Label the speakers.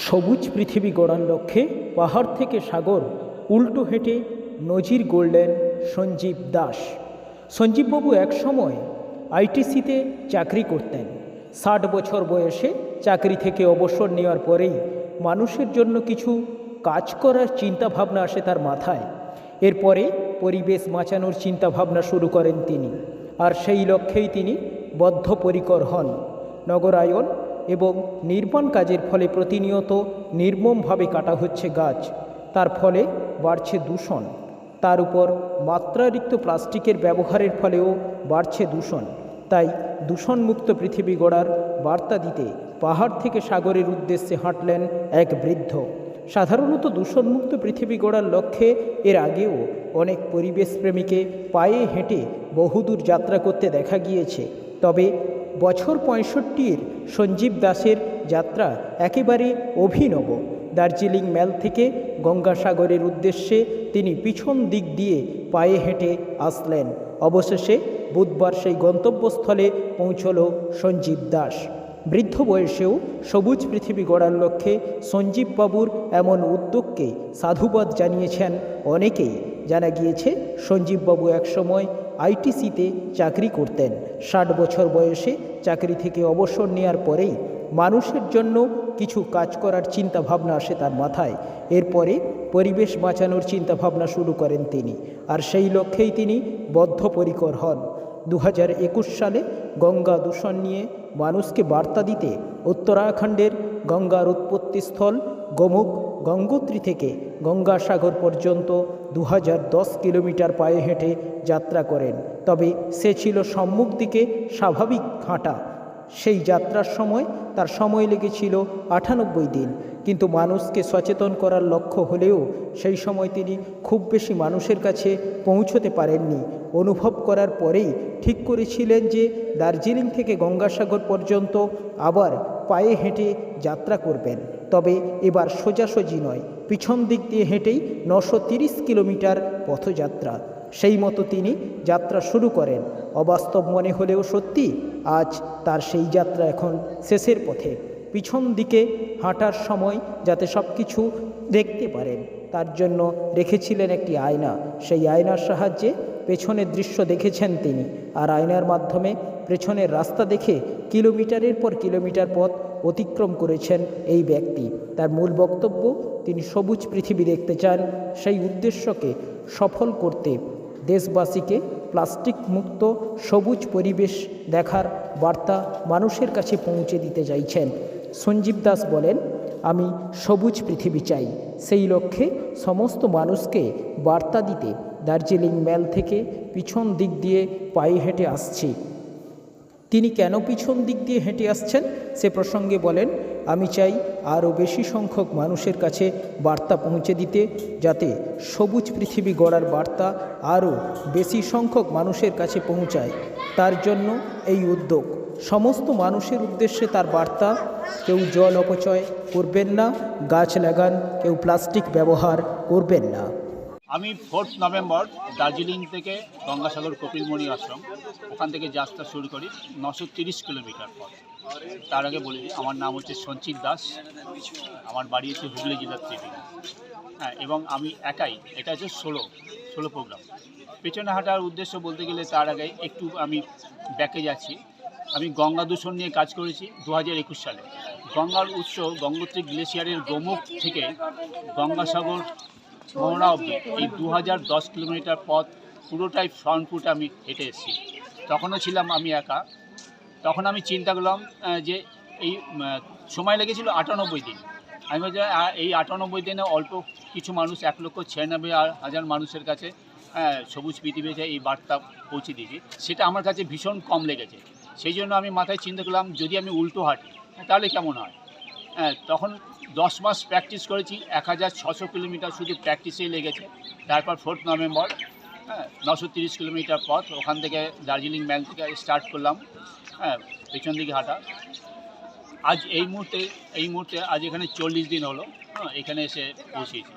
Speaker 1: সবুজ পৃথিবী গড়ার লক্ষ্যে পাহাড় থেকে সাগর উল্টো হেঁটে নজির গড়লেন সঞ্জীব দাস। সঞ্জীববাবু একসময় আইটিসিতে চাকরি করতেন। 60 বছর বয়সে চাকরি থেকে অবসর নেওয়ার পরেই মানুষের জন্য কিছু কাজ করার চিন্তাভাবনা আসে তার মাথায়। এরপরে পরিবেশ বাঁচানোর চিন্তাভাবনা শুরু করেন তিনি, আর সেই লক্ষ্যেই তিনি বদ্ধপরিকর হন। নগরায়ন এবং নির্মাণ কাজের ফলে প্রতিনিয়ত নির্মমভাবে কাটা হচ্ছে গাছ, তার ফলে বাড়ছে দূষণ। তার উপর মাত্রাতিরিক্ত প্লাস্টিকের ব্যবহারের ফলেও বাড়ছে দূষণ। তাই দূষণমুক্ত পৃথিবী গড়ার বার্তা দিতে পাহাড় থেকে সাগরের উদ্দেশ্যে হাঁটলেন এক বৃদ্ধ। সাধারণত দূষণমুক্ত পৃথিবী গড়ার লক্ষ্যে এর আগেও অনেক পরিবেশপ্রেমীকে পায়ে হেঁটে বহুদূর যাত্রা করতে দেখা গিয়েছে, তবে বছর 65-র সঞ্জীব দাসের যাত্রা একেবারে অভিনব। দার্জিলিং ম্যাল থেকে গঙ্গাসাগরের উদ্দেশ্যে তিনি পিছন দিক দিয়ে পায়ে হেঁটে আসলেন। অবশেষে বুধবার সেই গন্তব্যস্থলে পৌঁছল সঞ্জীব দাস। বৃদ্ধ বয়সেও সবুজ পৃথিবী গড়ার লক্ষ্যে সঞ্জীববাবুর এমন উদ্যোগকে সাধুবাদ জানিয়েছেন অনেকেই। জানা গিয়েছে, সঞ্জীববাবু একসময় আইটিসিতে চাকরি করতেন। 60 বছর বয়সে চাকরি থেকে অবসর নেওয়ার পরেই মানুষের জন্য কিছু কাজ করার চিন্তাভাবনা আসে তার মাথায়। এরপরে পরিবেশ বাঁচানোর চিন্তাভাবনা শুরু করেন তিনি, আর সেই লক্ষ্যেই তিনি বদ্ধপরিকর হন। 2021 সালে গঙ্গা দূষণ নিয়ে মানুষকে বার্তা দিতে উত্তরাখণ্ডের গঙ্গার উৎপত্তিস্থল গোমুখ গঙ্গোত্রী থেকে গঙ্গাসাগর পর্যন্ত 2010 কিলোমিটার পায়ে হেঁটে যাত্রা করেন। তবে সে ছিল সম্মুখ দিকে স্বাভাবিক হাঁটা। সেই যাত্রার সময় তার সময় লেগেছিল 98 দিন। কিন্তু মানুষকে সচেতন করার লক্ষ্য হলেও সেই সময় তিনি খুব বেশি মানুষের কাছে পৌঁছতে পারেননি। অনুভব করার পরেই ঠিক করেছিলেন যে দার্জিলিং থেকে গঙ্গাসাগর পর্যন্ত আবার পায়ে হেঁটে যাত্রা করবেন। তবে এবার সোজাসুজি নয়, পিছন দিক দিয়ে হেঁটেই 930 কিলোমিটার পথযাত্রা। সেই মতো তিনি যাত্রা শুরু করেন। অবাস্তব মনে হলেও সত্যি, আজ তার সেই যাত্রা এখন শেষের পথে। পিছন দিকে হাঁটার সময় যাতে সব কিছু দেখতে পারেন, তার জন্য রেখেছিলেন একটি আয়না। সেই আয়নার সাহায্যে পেছনের দৃশ্য দেখেছেন তিনি, আর আয়নার মাধ্যমে পেছনের রাস্তা দেখে কিলোমিটারের পর কিলোমিটার পথ অতিক্রম করেছেন এই ব্যক্তি। তার মূল বক্তব্য, তিনি সবুজ পৃথিবী দেখতে চান। সেই উদ্দেশ্যকে সফল করতে দেশবাসীকে প্লাস্টিক মুক্ত সবুজ পরিবেশ দেখার বার্তা মানুষের কাছে পৌঁছে দিতে চাইছেন। সঞ্জীব দাস বলেন, আমি সবুজ পৃথিবী চাই। সেই লক্ষ্যে সমস্ত মানুষকে বার্তা দিতে দার্জিলিং ম্যাল থেকে পিছন দিক দিয়ে পায়ে হেঁটে আসছি। তিনি কেন পিছন দিক দিয়ে হেঁটে আসছেন সে প্রসঙ্গে বলেন, আমি চাই আরও বেশি সংখ্যক মানুষের কাছে বার্তা পৌঁছে দিতে, যাতে সবুজ পৃথিবী গড়ার বার্তা আরও বেশি সংখ্যক মানুষের কাছে পৌঁছায়। তার জন্য এই উদ্যোগ। সমস্ত মানুষের উদ্দেশ্যে তার বার্তা, কেউ জল অপচয় করবেন না, গাছ লাগান, কেউ প্লাস্টিক ব্যবহার করবেন না।
Speaker 2: আমি 4 নভেম্বর দার্জিলিং থেকে গঙ্গাসাগর কপিলমুনি আশ্রম, ওখান থেকে যাত্রা শুরু করি 930 কিলোমিটার পথ। তার আগে বলে দিই, আমার নাম হচ্ছে সঞ্জীব দাস, আমার বাড়ি হচ্ছে হুগলি জেলার ত্রিবেণী। হ্যাঁ, এবং আমি একাই, এটা হচ্ছে ষোলো প্রোগ্রাম। পেছনে হাঁটার উদ্দেশ্য বলতে গেলে তার আগে একটু আমি ব্যাকে যাচ্ছি। আমি গঙ্গা দূষণ নিয়ে কাজ করেছি 2021 সালে। গঙ্গার উৎস গঙ্গোত্রী গ্লেশিয়ারের গোমুখ থেকে গঙ্গাসাগর মোহনা অবধি এই 2010 কিলোমিটার পথ পুরোটাই ফ্রন্ট ফুট আমি হেঁটে এসেছি। তখনও ছিলাম আমি একা। তখন আমি চিন্তা করলাম যে এই সময় লেগেছিল 98 দিন। আমি বলছি এই 98 দিনে অল্প কিছু মানুষ 1,96,000 মানুষের কাছে সবুজ পৃথিবীতে এই বার্তা পৌঁছে দিয়েছি। সেটা আমার কাছে ভীষণ কম লেগেছে। সেই জন্য আমি মাথায় চিন্তা করলাম, যদি আমি উল্টো হাঁটি তাহলে কেমন হয়। তখন 10 মাস প্র্যাকটিস করেছি, 1600 কিলোমিটার শুধু প্র্যাকটিসেই লেগেছে। তারপর 4 নভেম্বর 930 কিলোমিটার পথ, ওখান থেকে দার্জিলিং ম্যাল থেকে স্টার্ট করলাম পেছন দিকে হাঁটা। আজ এই মুহূর্তে আজ এখানে 40 দিন হলো, এখানে এসে পৌঁছেছি।